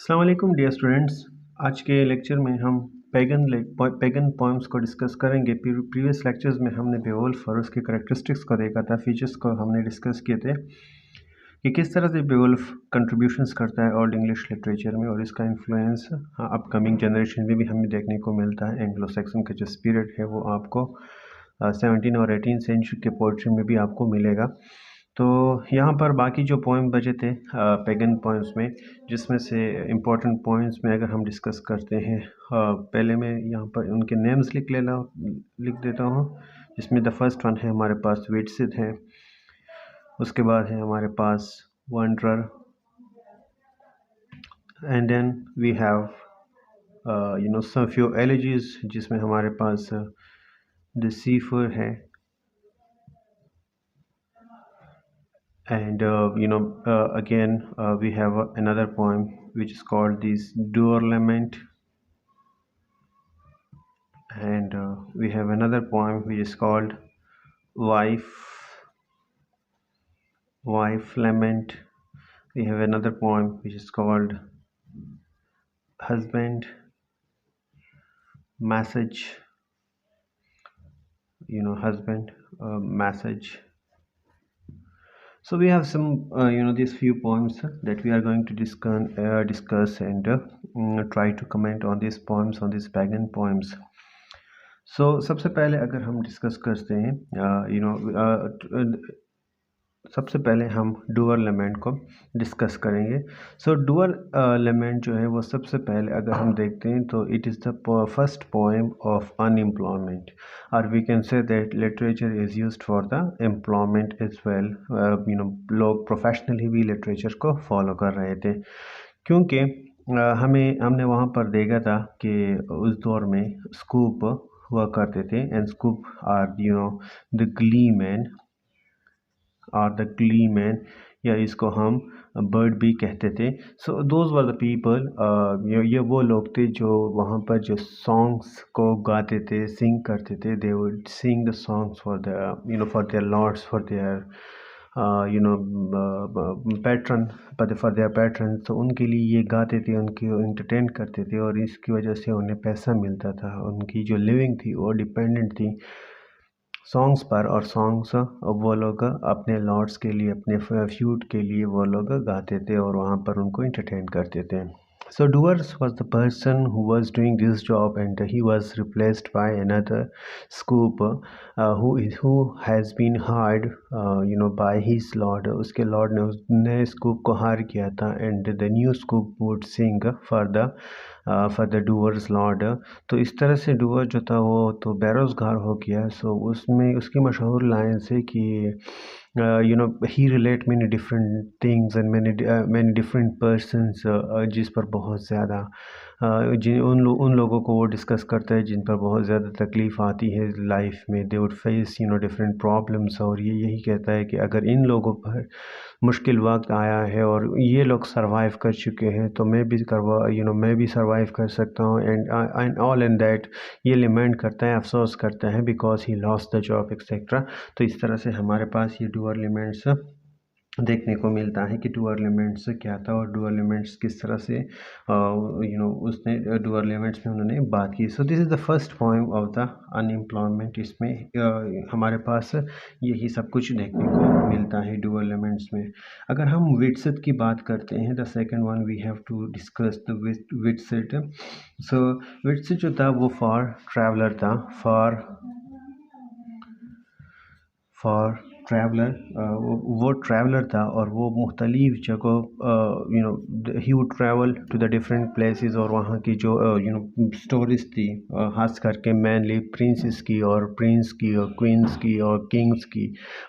अस्सलाम वालेकुम dear students. आज के लेक्चर में हम पैगन पोएम्स को डिस्कस करेंगे। प्रीवियस लेक्चर्स में हमने बेवुल्फ और उसके करैक्टरिस्टिक्स को देखा था, फीचर्स को हमने डिस्कस किए थे कि किस तरह से बेवुल्फ कंट्रीब्यूशंस करता है ओल्ड इंग्लिश लिटरेचर में और इसका इन्फ्लुएंस अपकमिंग जनरेशन में भी हमें देखने को मिलता है। एंग्लो सैक्सन का जो स्पिरिट है वो आपको 17 और 18 सेंचुरी के पोइट्री में भी आपको मिलेगा। तो यहाँ पर बाकी जो पोएम बचे थे पैगन पोएम्स में, जिसमें से इम्पोर्टेंट पॉइंट्स में अगर हम डिस्कस करते हैं, पहले मैं यहाँ पर उनके नेम्स लिख देता हूँ। जिसमें द फर्स्ट वन है हमारे पास विटसिथ है, उसके बाद है हमारे पास Wanderer, and then we have some few elegies जिसमें हमारे पास द सीफर है, and again we have another poem which is called this Doer Lament, and we have another poem which is called Wife Lament. We have another poem which is called Husband Message, husband message. So we have some these few poems that we are going to discuss and try to comment on these poems, on these pagan poems. So सबसे पहले अगर हम discuss करते हैं सबसे पहले हम doer लेमेंट को डिस्कस करेंगे। सो डूअर लेमेंट जो है वो सबसे पहले अगर हम देखते हैं तो it is the first poem of unemployment, और we can say that literature is used for the employment as well. लोग प्रोफेशनली भी लिटरेचर को फॉलो कर रहे थे, क्योंकि हमने वहाँ पर देखा था कि उस दौर में स्कूप हुआ करते थे, and scop are the gleeman, या इसको हम बर्ड भी कहते थे। So those were the people, ये वो लोग थे जो वहाँ पर जो सॉन्ग्स को गाते थे, सिंग करते थे। They would sing the songs for their lords, for their patron. तो उनके लिए ये गाते थे, उनकी इंटरटेन करते थे, और इसकी वजह से उन्हें पैसा मिलता था। उनकी जो लिविंग थी वो डिपेंडेंट थी सॉन्ग्स पर, और सॉन्ग्स वो लोग अपने लॉर्ड्स के लिए, अपने फ्यूट के लिए वो लोग गाते थे और वहाँ पर उनको इंटरटेन करते थे। So Duers was the person who was doing this job, and he was replaced by another scoop who has been hired by his lord. उसके लॉर्ड ने उस नए स्कूप को हायर किया था, and the new scoop would sing for the Duers lord. तो इस तरह से डूअर जो था वो तो बेरोज़गार हो गया। सो उसमें उसकी मशहूर लाइन्स है कि he relate many different things and many different persons, जिस पर बहुत ज़्यादा उन लोगों को वो डिस्कस करता है जिन पर बहुत ज़्यादा तकलीफ़ आती है लाइफ में। They would face different problems, और ये यही कहता है कि अगर इन लोगों पर मुश्किल वक्त आया है और ये लोग सरवाइव कर चुके हैं तो मैं भी सरवाइव कर सकता हूँ। एंड ऑल इन दैट ये लिमेंट करता है, अफसोस करता है, because he lost the job etcetera. तो इस तरह से हमारे पास ये डूअर लिमेंट्स देखने को मिलता है कि डूअर लिमेंट्स क्या था और डूअर लिमेंट्स किस तरह से उसने डूअर लिमेंट्स में उन्होंने बात की। So this is the first point of the unemployment. इसमें हमारे पास यही सब कुछ देखने को मिलता है डूअर लिमेंट्स में। अगर हम विटसिथ की बात करते हैं, the second one we have to discuss the Widsith. सो विटसिथ जो था वो फॉर ट्रैवलर था, फॉर ट्रैवलर, वो ट्रैवलर था और वो मुख्तलिफ़ जगह he would travel to the different places, और वहाँ की जो स्टोरीज़ थी, ख़ास करके मेनली प्रिंसेस की और प्रिंस की और क्वींस की और किंग्स की,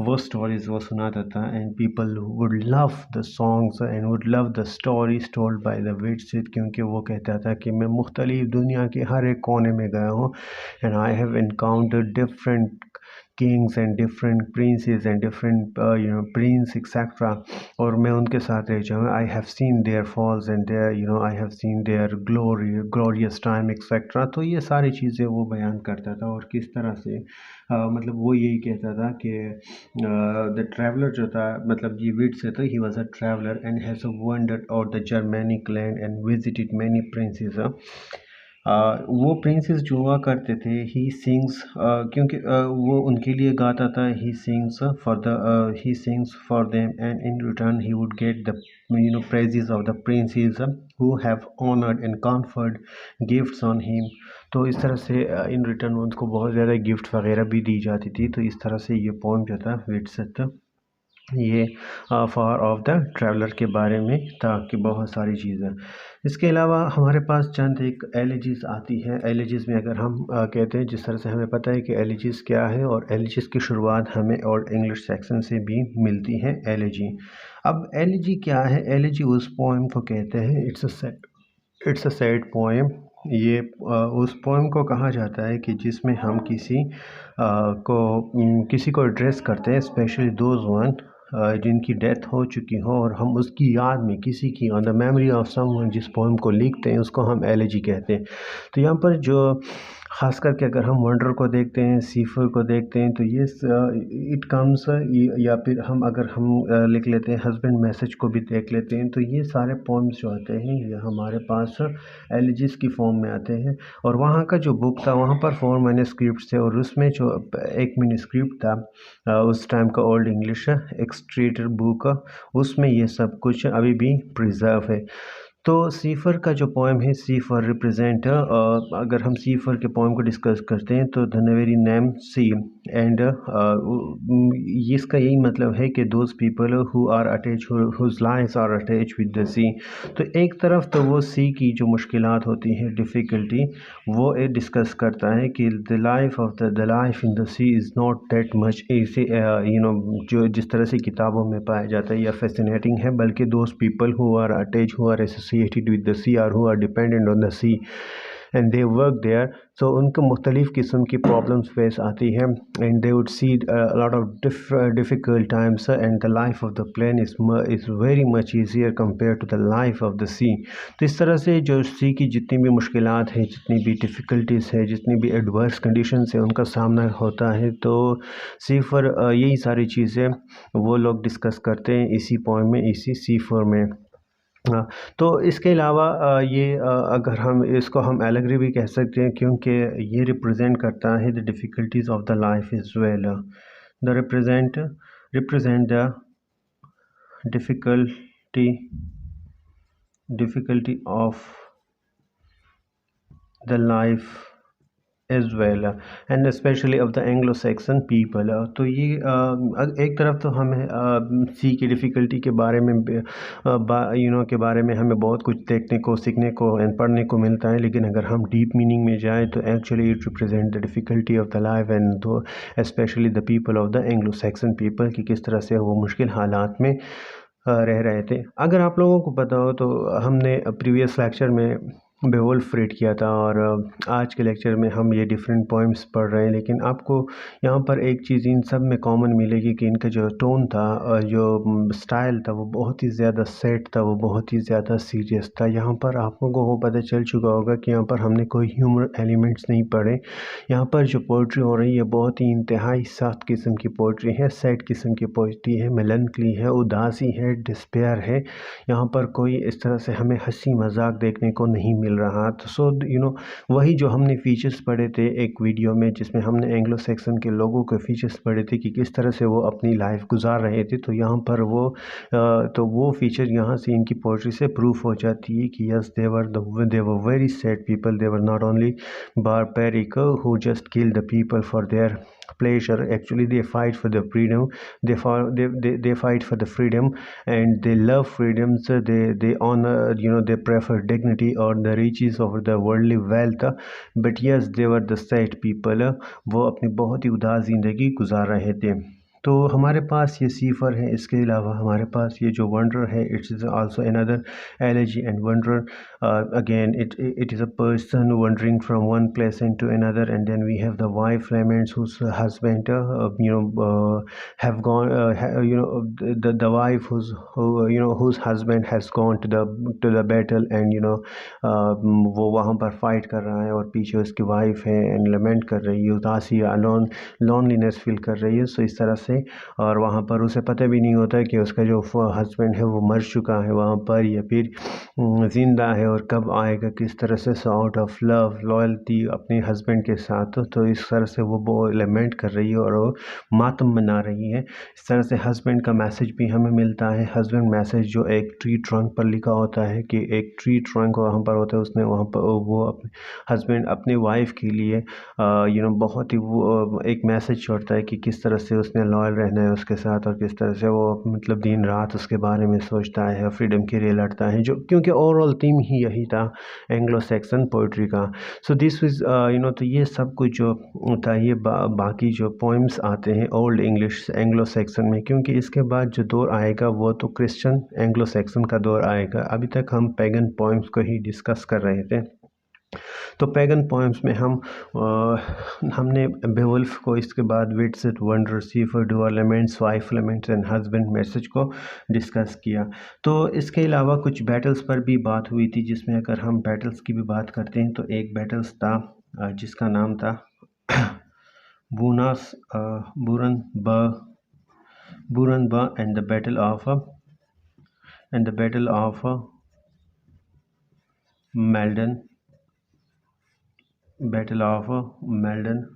वो स्टोरीज़ वो सुनाता था। And people would love the songs and would love the stories told by the Widsith, क्योंकि वो कहता था कि मैं मुख्तलिफ़ दुनिया के हर एक कोने में गया हूँ, and I have encountered different kings and different princes and different prince etcetera, और मैं उनके साथ रह जाऊँ। I have seen their falls and there I have seen their glorious time etcetera. तो ये सारी चीज़ें वो बयान करता था, और किस तरह से मतलब वो यही कहता था कि द ट्रैवलर जो था, मतलब ये विट से था, he was a traveller and has wandered out the Germanic land and visited many princes. वो प्रिंसेस जो हुआ करते थे, ही सिंग्स, क्योंकि वो उनके लिए गाता था, he sings for them and in return he would get the praises of the princes who have honored and conferred gifts on him। तो इस तरह से इन रिटर्न उनको बहुत ज़्यादा गिफ्ट वगैरह भी दी जाती थी। तो इस तरह से ये पोम जो था विट्सत, ये फार ऑफ द ट्रैवलर के बारे में था कि बहुत सारी चीज़ें। इसके अलावा हमारे पास चंद एक एलिजीज़ आती है। एलिजीज़ में अगर हम कहते हैं, जिस तरह से हमें पता है कि एलिजीज़ क्या है, और एलिजीज़ की शुरुआत हमें ओल्ड इंग्लिश सेक्शन से भी मिलती है एलिजी। अब एलिजी क्या है? एलिजी उस पोएम को कहते हैं, इट्स अ सैड पोएम। ये उस पोएम को कहा जाता है कि जिसमें हम किसी को एड्रेस करते हैं, स्पेशली दोज वन जिनकी डेथ हो चुकी हो, और हम उसकी याद में किसी की, on the memory of someone, जिस पोएम को लिखते हैं उसको हम एलिजी कहते हैं। तो यहाँ पर जो ख़ास करके अगर हम वंडर को देखते हैं, सीफर को देखते हैं, तो ये इट कम्स, या फिर हम लिख लेते हैं हस्बैंड मैसेज को भी देख लेते हैं। तो ये सारे पोएम्स जो आते हैं ये हमारे पास एलिजीज़ की फॉर्म में आते हैं। और वहाँ का जो बुक था, वहाँ पर 4 मैन्युस्क्रिप्ट्स थे, और उसमें जो एक मैन्युस्क्रिप्ट था उस टाइम का ओल्ड इंग्लिश एक्सट्रेटर बुक, उसमें ये सब कुछ अभी भी प्रिजर्व है। तो सीफर का जो पोएम है, सीफर रिप्रेजेंट, अगर हम सीफर के पोएम को डिस्कस करते हैं तो द वेरी नेम सी एंड इसका यही मतलब है कि those people who are attach, whose lives are attach with the sea. तो एक तरफ तो वो सी की जो मुश्किलात होती हैं, डिफ़िकल्टी, वो डिस्कस करता है कि the life in the sea is not that much easy, जो जिस तरह से किताबों में पाया जाता है या फैसिनेटिंग है, बल्कि those people who are attach, who are associated with the sea, और who are dependent on the sea and they work there, so उनको मुख्तलिफ़ किस्म की प्रॉब्लम्स फेस आती हैं, and they would see lot of difficult times, and the life of the plain is very much easier compare to the life of the sea. तो इस तरह से जो सी की जितनी भी मुश्किलात हैं, जितनी भी डिफ़िकल्टीज़ है, जितनी भी एडवर्स कंडीशंस है, उनका सामना होता है। तो सीफर यही सारी चीज़ें वो लोग डिस्कस करते हैं इसी पोएम में, इसी सीफर में। हाँ, तो इसके अलावा अगर हम इसको हम एलेगरी भी कह सकते हैं, क्योंकि ये रिप्रेजेंट करता है the difficulties of the life is well. The represent the difficulty of the life as well and specially of the Anglo Saxon people. तो ये एक तरफ तो हमें सी की डिफ़िकल्टी के बारे में के बारे में हमें बहुत कुछ देखने को, सीखने को एंड पढ़ने को मिलता है, लेकिन अगर हम डीप मीनिंग में जाएँ तो actually it represent the difficulty of the life and though specially the people of the Anglo Saxon people, कि किस तरह से वो मुश्किल हालात में रह रहे थे। अगर आप लोगों को पता हो तो हमने प्रीवियस लेक्चर में बेवुल्फ रीड किया था, और आज के लेक्चर में हम ये डिफरेंट पोएम्स पढ़ रहे हैं, लेकिन आपको यहाँ पर एक चीज़ इन सब में कॉमन मिलेगी कि इनका जो टोन था और जो स्टाइल था वो बहुत ही ज़्यादा सेट था, वो बहुत ही ज़्यादा सीरियस था। यहाँ पर आप लोगों को पता चल चुका होगा कि यहाँ पर हमने कोई ह्यूमर एलिमेंट्स नहीं पढ़े। यहाँ पर जो पोइट्री हो रही है बहुत ही इंतहाई सख्त किस्म की पोइट्री है, सैड किस्म की पोइट्री है, मेलनकली है, उदासी है, डिस्पेयर है। यहाँ पर कोई इस तरह से हमें हंसी मजाक देखने को नहीं मिल रहा। तो वही जो हमने फीचर्स पढ़े थे एक वीडियो में, जिसमें हमने एंग्लो सेक्सन के लोगों के फीचर्स पढ़े थे कि किस तरह से वो अपनी लाइफ गुजार रहे थे, तो यहाँ पर वो फीचर यहाँ से इनकी पोइट्री से प्रूफ हो जाती है कि yes they were very sad people, they were not only barbaric who just kill the people for their pleasure. Actually they fight for the freedom, they fight for the freedom, and they love freedom, so they honor, they prefer dignity or the riches over the worldly wealth. But yes, they were the sad people, वो अपनी बहुत ही उदास ज़िंदगी गुजार रहे थे। तो हमारे पास ये सीफर है, इसके अलावा हमारे पास ये जो वंडर है, it's is also another elegy and wonder. Again, it is a person wandering from one place into another, and then we have the wife laments whose husband have gone the wife whose husband has gone to the battle, and वो वहाँ पर fight कर रहा है और पीछे उसकी wife है एंड लमेंट कर रही है, उदासी लोनलीनेस फील कर रही है. सो इस तरह से, और वहाँ पर उसे पता भी नहीं होता है कि उसका जो हस्बैंड है वो मर चुका है वहाँ पर या फिर ज़िंदा है और कब आएगा, किस तरह से. So out of love loyalty अपने हस्बैंड के साथ, तो इस तरह से वो लमेंट कर रही है और वो मातम मना रही है. इस तरह से हस्बैंड का मैसेज भी हमें मिलता है. हस्बैंड मैसेज जो एक ट्री ट्रंक पर लिखा होता है कि एक ट्री ट्रंक वहाँ पर होता है, उसने वहाँ पर वो अपने हस्बैंड अपने वाइफ के लिए बहुत ही वो एक मैसेज छोड़ता है कि किस तरह से उसने लॉयल रहना है उसके साथ और किस तरह से वो मतलब दिन रात उसके बारे में सोचता है और फ्रीडम के लिए लड़ता है, जो क्योंकि ओवरऑल थीम ही यही था एंग्लो सैक्सन पोइट्री का. सो दिस इज़ तो ये सब कुछ जो था ये बाकी जो पोइम्स आते हैं ओल्ड इंग्लिश एंग्लो सैक्सन में, क्योंकि इसके बाद जो दौर आएगा वो तो क्रिश्चियन एंग्लो सैक्सन का दौर आएगा. अभी तक हम पैगन पोइम्स को ही डिस्कस कर रहे थे. तो पैगन पोएम्स में हमने बेवुल्फ को, इसके बाद Widsith Wanderer Seafarer Deor laments wife laments and husband message को डिस्कस किया. तो इसके अलावा कुछ बैटल्स पर भी बात हुई थी, जिसमें अगर हम बैटल्स की भी बात करते हैं तो एक बैटल्स था जिसका नाम था Brunanburh and the battle of Maldon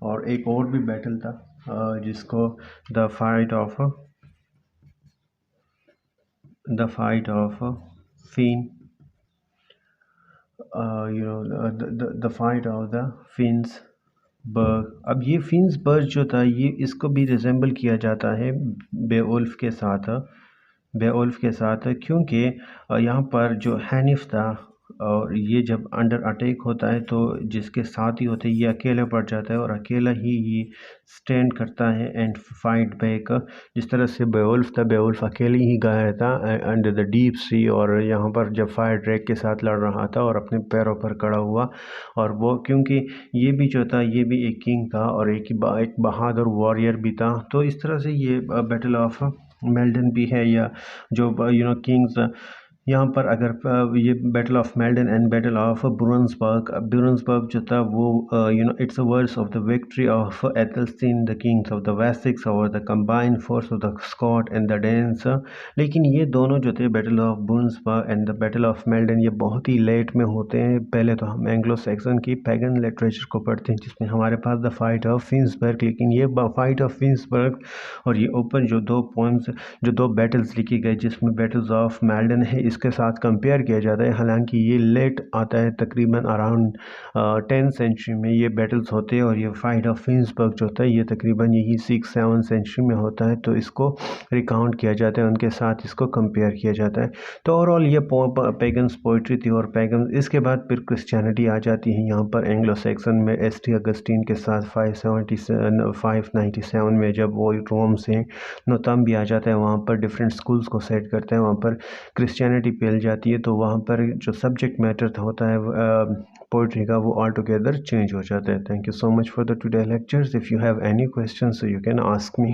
और एक और भी बैटल था जिसको the fight of Finn the fight of the Finnsburg. अब ये फिन्सबर्ग जो था ये इसको भी रिजेंबल किया जाता है बेवुल्फ के साथ क्योंकि यहाँ पर जो हैनिफ था और ये जब अंडर अटैक होता है तो जिसके साथ ही होते हैं ये अकेला पड़ जाता है और अकेला ही स्टैंड करता है एंड फाइट बैक. जिस तरह से बेवुल्फ अकेले ही गया था अंडर द डीप सी, और यहाँ पर जब फायर ड्रैग के साथ लड़ रहा था और अपने पैरों पर खड़ा हुआ, और वो क्योंकि ये भी जो था ये भी एक किंग था और एक बहादुर वॉरियर भी था. तो इस तरह से ये बैटल ऑफ मेल्डन भी है, या जो किंग्स यहाँ पर अगर ये battle of Maldon and battle of Brunanburh जो था वो it's a words of the victory of Athelstan the kings of the Wessex over the combined force of the Scot and the Danes. लेकिन ये दोनों जो थे battle of Brunanburh and the battle of Maldon ये बहुत ही late में होते हैं. पहले तो हम एंग्लो सैक्सन की पैगन लिटरेचर को पढ़ते हैं जिसमें हमारे पास द फाइट ऑफ फिन्सबर्ग, लेकिन ये फाइट ऑफ फिन्सबर्ग और ये ऊपर जो दो बैटल्स लिखी गई जिसमें बैटल्स ऑफ मेल्डन है इसके साथ कंपेयर किया जाता है. हालांकि ये लेट आता है, तकरीबन अराउंड 10th सेंचुरी में ये बैटल्स होते हैं, और ये फाइट ऑफ फिन्सबर्ग जो होता है ये तकरीबन यही 6th-7th सेंचुरी में होता है. तो इसको रिकाउंट किया जाता है, उनके साथ इसको कंपेयर किया जाता है. तो ओवरऑल ये पैगन्स पोइट्री थी, और पैगन इसके बाद फिर क्रिश्चियनिटी आ जाती है. यहाँ पर एंग्लो सैक्सन में एस.टी. अगस्टीन के साथ 597 में जब वो रोम से नोतम भी आ जाता है, वहाँ पर डिफरेंट स्कूल्स को सेट करते हैं, वहाँ पर क्रिश्चियनिटी फैल जाती है. तो वहाँ पर जो सब्जेक्ट मैटर होता है पोइट्री का वो ऑल टुगेदर चेंज हो जाता है. Thank you so much for the today lectures. If you have any question so you can ask me.